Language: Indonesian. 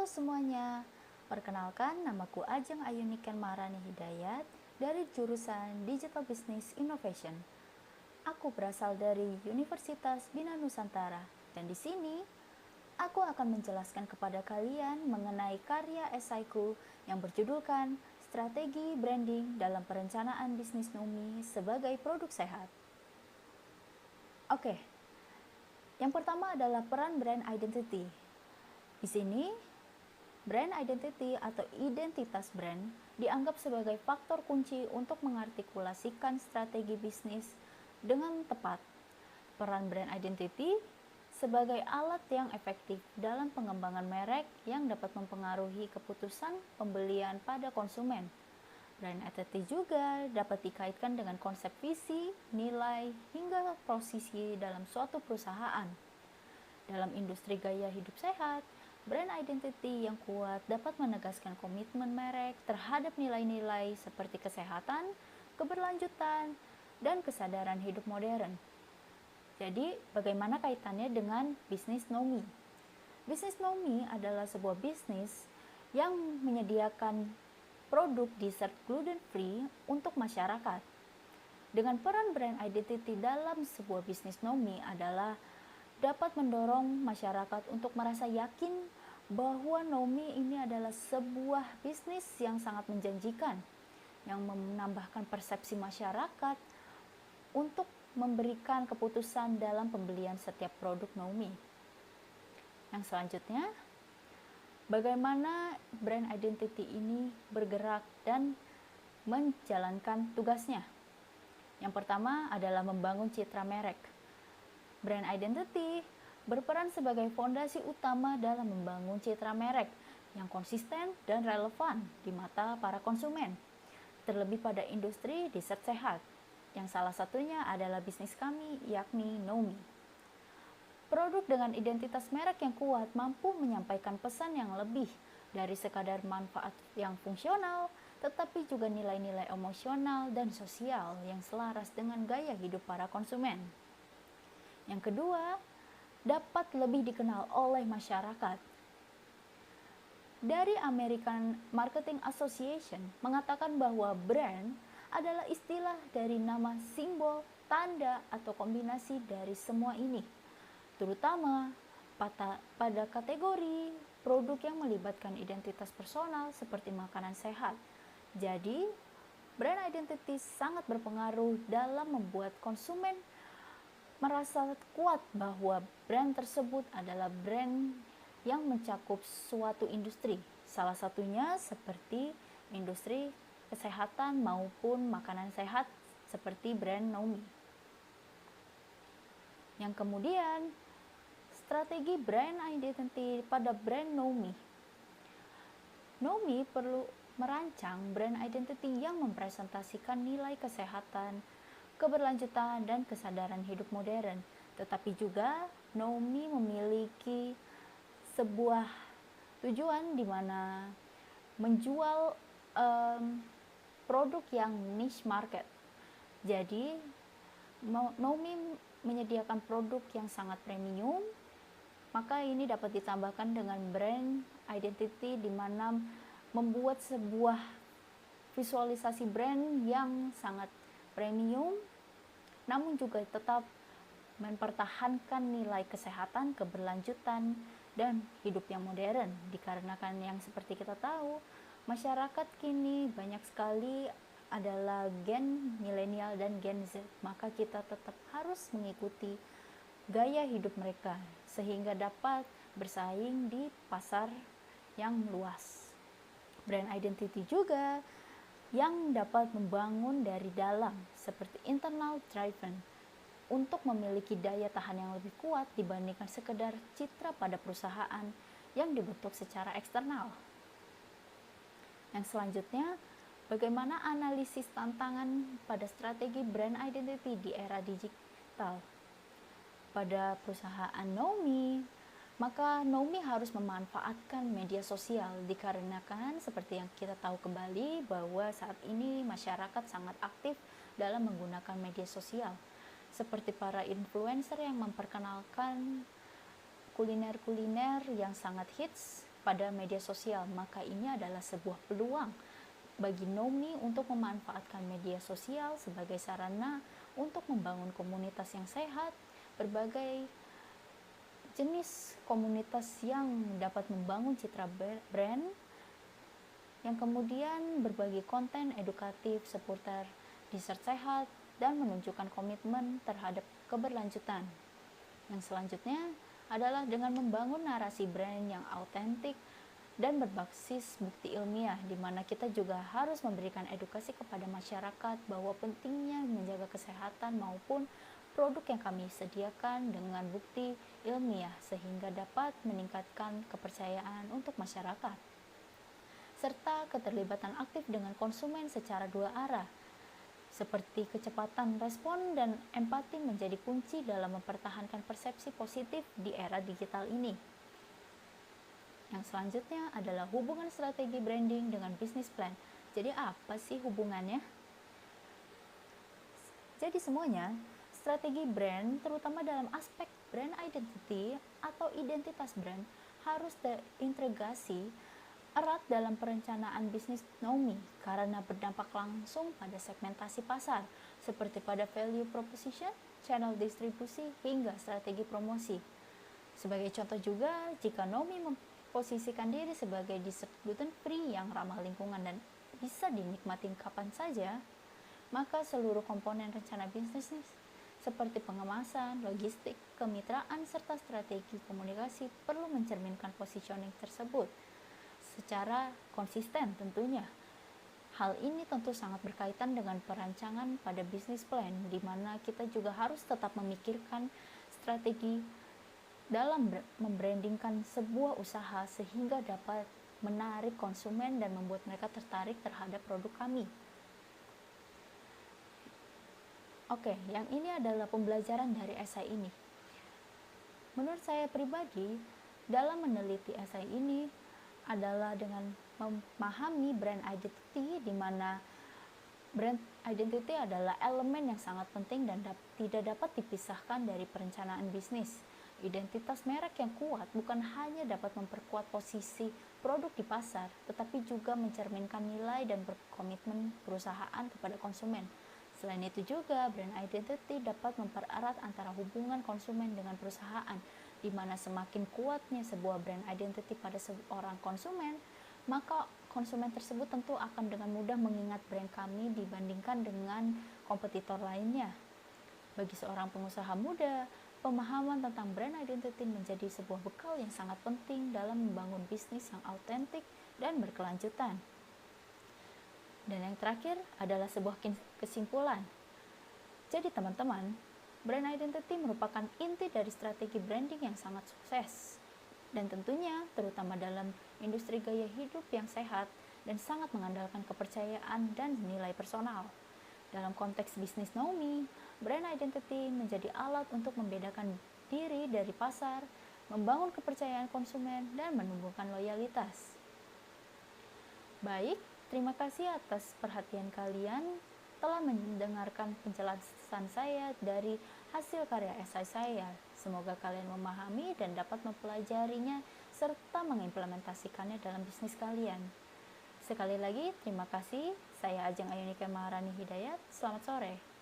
semuanya, perkenalkan namaku Ajeng Ayuniken Marani Hidayat dari jurusan Digital Business Innovation. Aku berasal dari Universitas Bina Nusantara dan di sini aku akan menjelaskan kepada kalian mengenai karya esaiku yang berjudulkan Strategi Branding dalam Perencanaan Bisnis Nomi sebagai Produk Sehat. Oke, yang pertama adalah peran brand identity. Di sini, brand identity atau identitas brand dianggap sebagai faktor kunci untuk mengartikulasikan strategi bisnis dengan tepat. Peran brand identity sebagai alat yang efektif dalam pengembangan merek yang dapat mempengaruhi keputusan pembelian pada konsumen. Brand identity juga dapat dikaitkan dengan konsep visi, nilai, hingga posisi dalam suatu perusahaan. Dalam industri gaya hidup sehat, brand identity yang kuat dapat menegaskan komitmen merek terhadap nilai-nilai seperti kesehatan, keberlanjutan, dan kesadaran hidup modern. Jadi, bagaimana kaitannya dengan bisnis Nomi? Bisnis Nomi adalah sebuah bisnis yang menyediakan produk dessert gluten-free untuk masyarakat. Dengan peran brand identity dalam sebuah bisnis Nomi adalah dapat mendorong masyarakat untuk merasa yakin bahwa Nomi ini adalah sebuah bisnis yang sangat menjanjikan, yang menambahkan persepsi masyarakat untuk memberikan keputusan dalam pembelian setiap produk Nomi. Yang selanjutnya, bagaimana brand identity ini bergerak dan menjalankan tugasnya. Yang pertama adalah membangun citra merek. Brand identity berperan sebagai fondasi utama dalam membangun citra merek yang konsisten dan relevan di mata para konsumen, terlebih pada industri dessert sehat, yang salah satunya adalah bisnis kami, yakni Nomi. Produk dengan identitas merek yang kuat mampu menyampaikan pesan yang lebih dari sekadar manfaat yang fungsional, tetapi juga nilai-nilai emosional dan sosial yang selaras dengan gaya hidup para konsumen. Yang kedua, dapat lebih dikenal oleh masyarakat. Dari American Marketing Association mengatakan bahwa brand adalah istilah dari nama, simbol, tanda, atau kombinasi dari semua ini, terutama pada kategori produk yang melibatkan identitas personal seperti makanan sehat. Jadi, brand identity sangat berpengaruh dalam membuat konsumen merasa kuat bahwa brand tersebut adalah brand yang mencakup suatu industri, salah satunya seperti industri kesehatan maupun makanan sehat seperti brand Nomi. Yang kemudian, strategi brand identity pada brand Nomi. Nomi perlu merancang brand identity yang mempresentasikan nilai kesehatan, keberlanjutan, dan kesadaran hidup modern. Tetapi juga Nomi memiliki sebuah tujuan di mana menjual produk yang niche market. Jadi Nomi menyediakan produk yang sangat premium, maka ini dapat ditambahkan dengan brand identity di mana membuat sebuah visualisasi brand yang sangat premium, namun juga tetap mempertahankan nilai kesehatan, keberlanjutan, dan hidup yang modern. Dikarenakan yang seperti kita tahu, masyarakat kini banyak sekali adalah gen milenial dan gen Z, maka kita tetap harus mengikuti gaya hidup mereka sehingga dapat bersaing di pasar yang luas. Brand identity juga yang dapat membangun dari dalam seperti internal driven untuk memiliki daya tahan yang lebih kuat dibandingkan sekedar citra pada perusahaan yang dibentuk secara eksternal. Yang selanjutnya, bagaimana analisis tantangan pada strategi brand identity di era digital. Pada perusahaan Nomi, maka Nomi harus memanfaatkan media sosial dikarenakan seperti yang kita tahu kembali bahwa saat ini masyarakat sangat aktif dalam menggunakan media sosial, seperti para influencer yang memperkenalkan kuliner-kuliner yang sangat hits pada media sosial, maka ini adalah sebuah peluang bagi Nomi untuk memanfaatkan media sosial sebagai sarana untuk membangun komunitas yang sehat, berbagai jenis komunitas yang dapat membangun citra brand, yang kemudian berbagi konten edukatif seputar dessert sehat dan menunjukkan komitmen terhadap keberlanjutan. Yang selanjutnya adalah dengan membangun narasi brand yang autentik dan berbasis bukti ilmiah, di mana kita juga harus memberikan edukasi kepada masyarakat bahwa pentingnya menjaga kesehatan maupun produk yang kami sediakan dengan bukti ilmiah sehingga dapat meningkatkan kepercayaan untuk masyarakat, serta keterlibatan aktif dengan konsumen secara dua arah, seperti kecepatan respon dan empati menjadi kunci dalam mempertahankan persepsi positif di era digital ini. Yang selanjutnya adalah hubungan strategi branding dengan business plan. Jadi apa sih hubungannya? Jadi semuanya, strategi brand terutama dalam aspek brand identity atau identitas brand harus terintegrasi erat dalam perencanaan bisnis Nomi karena berdampak langsung pada segmentasi pasar seperti pada value proposition, channel distribusi, hingga strategi promosi. Sebagai contoh juga, jika Nomi memposisikan diri sebagai dessert gluten free yang ramah lingkungan dan bisa dinikmati kapan saja, maka seluruh komponen rencana bisnis seperti pengemasan, logistik, kemitraan, serta strategi komunikasi perlu mencerminkan positioning tersebut secara konsisten tentunya. Hal ini tentu sangat berkaitan dengan perancangan pada bisnis plan, di mana kita juga harus tetap memikirkan strategi dalam membrandingkan sebuah usaha sehingga dapat menarik konsumen dan membuat mereka tertarik terhadap produk kami. Oke, yang ini adalah pembelajaran dari esai ini. Menurut saya pribadi, dalam meneliti esai ini adalah dengan memahami brand identity, di mana brand identity adalah elemen yang sangat penting dan tidak dapat dipisahkan dari perencanaan bisnis. Identitas merek yang kuat bukan hanya dapat memperkuat posisi produk di pasar, tetapi juga mencerminkan nilai dan berkomitmen perusahaan kepada konsumen. Selain itu juga, brand identity dapat mempererat antara hubungan konsumen dengan perusahaan, di mana semakin kuatnya sebuah brand identity pada seorang konsumen, maka konsumen tersebut tentu akan dengan mudah mengingat brand kami dibandingkan dengan kompetitor lainnya. Bagi seorang pengusaha muda, pemahaman tentang brand identity menjadi sebuah bekal yang sangat penting dalam membangun bisnis yang autentik dan berkelanjutan. Dan yang terakhir adalah sebuah kesimpulan. Jadi teman-teman, brand identity merupakan inti dari strategi branding yang sangat sukses. Dan tentunya terutama dalam industri gaya hidup yang sehat dan sangat mengandalkan kepercayaan dan nilai personal. Dalam konteks bisnis Nomi, brand identity menjadi alat untuk membedakan diri dari pasar, membangun kepercayaan konsumen, dan menumbuhkan loyalitas. Baik, terima kasih atas perhatian kalian telah mendengarkan penjelasan saya dari hasil karya esai saya. Semoga kalian memahami dan dapat mempelajarinya serta mengimplementasikannya dalam bisnis kalian. Sekali lagi, terima kasih. Saya Ajeng Ayunika Maharani Hidayat. Selamat sore.